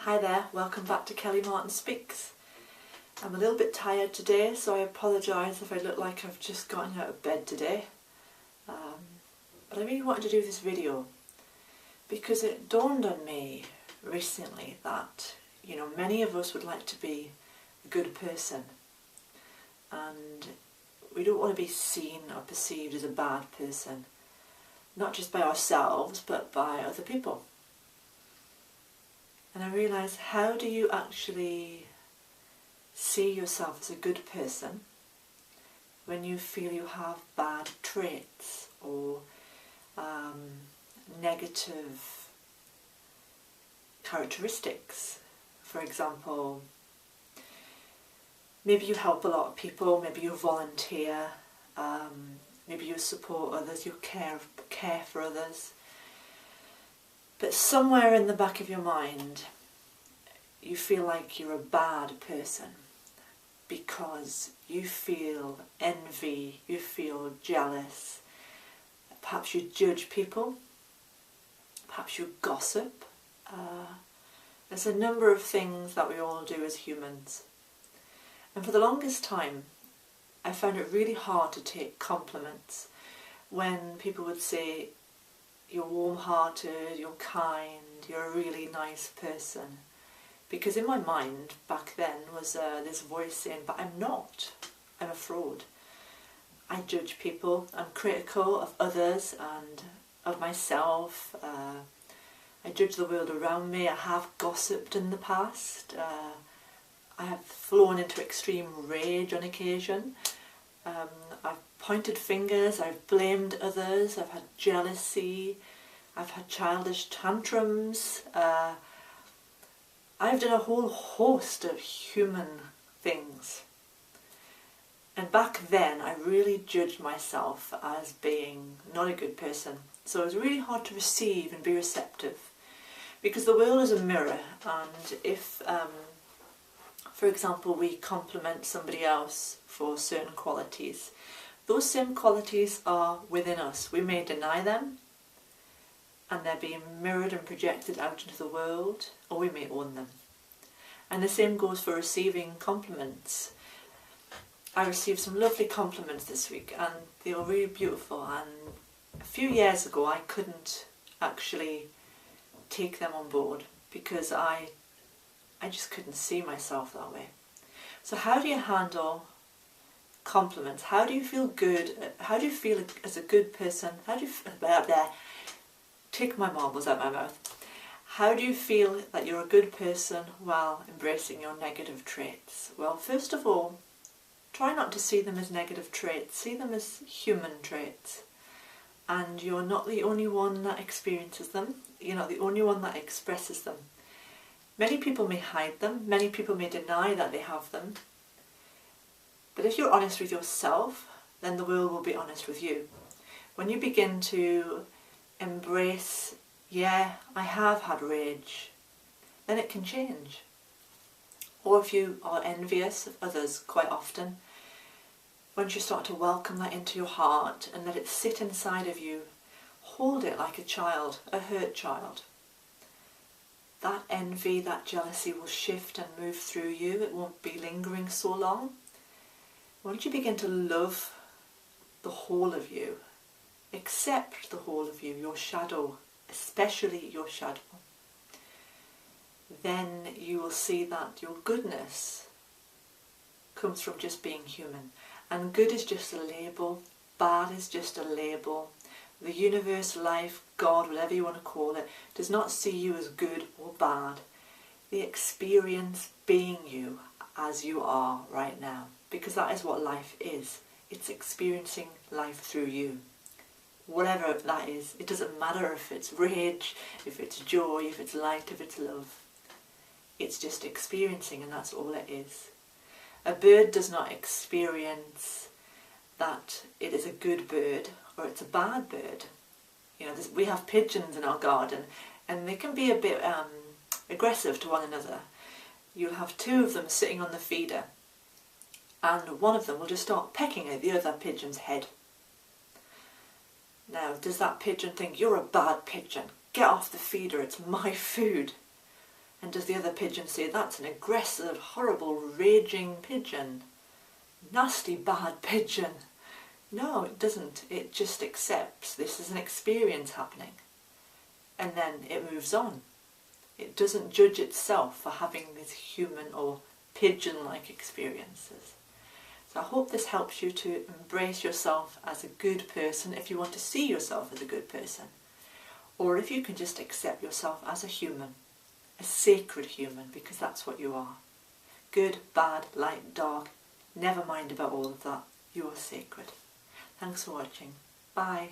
Hi there, welcome back to Kelly Martin Speaks. I'm a little bit tired today, so I apologise if I look like I've just gotten out of bed today. But I really wanted to do this video because it dawned on me recently that, many of us would like to be a good person, and we don't want to be seen or perceived as a bad person, not just by ourselves but by other people. And I realised, how do you actually see yourself as a good person when you feel you have bad traits or negative characteristics? For example, maybe you help a lot of people, maybe you volunteer, maybe you support others, you care for others. But somewhere in the back of your mind, you feel like you're a bad person because you feel envy, you feel jealous, perhaps you judge people, perhaps you gossip. There's a number of things that we all do as humans. And for the longest time, I found it really hard to take compliments when people would say, "You're warm-hearted, you're kind, you're a really nice person." Because in my mind back then was this voice saying, "But I'm not, I'm a fraud. I judge people, I'm critical of others and of myself. I judge the world around me, I have gossiped in the past, I have flown into extreme rage on occasion. I've pointed fingers, I've blamed others, I've had jealousy, I've had childish tantrums, I've done a whole host of human things." And back then I really judged myself as being not a good person. So it was really hard to receive and be receptive, because the world is a mirror, and if for example, we compliment somebody else for certain qualities, those same qualities are within us. We may deny them, and they're being mirrored and projected out into the world, or we may own them. And the same goes for receiving compliments. I received some lovely compliments this week, and they were really beautiful, and a few years ago I couldn't actually take them on board because I just couldn't see myself that way. So how do you handle compliments? How do you feel good? How do you feel as a good person? How do you take my marbles out my mouth? How do you feel that you're a good person while embracing your negative traits? Well, first of all, try not to see them as negative traits. See them as human traits. And you're not the only one that experiences them. You're not the only one that expresses them. Many people may hide them, many people may deny that they have them. But if you're honest with yourself, then the world will be honest with you. When you begin to embrace, yeah, I have had rage, then it can change. Or if you are envious of others quite often, once you start to welcome that into your heart and let it sit inside of you, hold it like a child, a hurt child. That envy, that jealousy will shift and move through you. It won't be lingering so long. Once you begin to love the whole of you, accept the whole of you, your shadow, especially your shadow, then you will see that your goodness comes from just being human. And good is just a label, bad is just a label. The universe, life, God, whatever you want to call it, does not see you as good or bad. They experience being you as you are right now, because that is what life is. It's experiencing life through you. Whatever that is, it doesn't matter if it's rage, if it's joy, if it's light, if it's love. It's just experiencing, and that's all it is. A bird does not experience that it is a good bird or it's a bad bird. We have pigeons in our garden, and they can be a bit aggressive to one another. You'll have two of them sitting on the feeder, and one of them will just start pecking at the other pigeon's head. Now, does that pigeon think, "You're a bad pigeon, get off the feeder, it's my food"? And does the other pigeon say, that's an aggressive, horrible, raging pigeon? Nasty, bad pigeon? No, it doesn't. It just accepts this is an experience happening. And then it moves on. It doesn't judge itself for having these human or pigeon-like experiences. So I hope this helps you to embrace yourself as a good person if you want to see yourself as a good person. Or if you can just accept yourself as a human, a sacred human, because that's what you are. Good, bad, light, dark, never mind about all of that. You are sacred. Thanks for watching. Bye.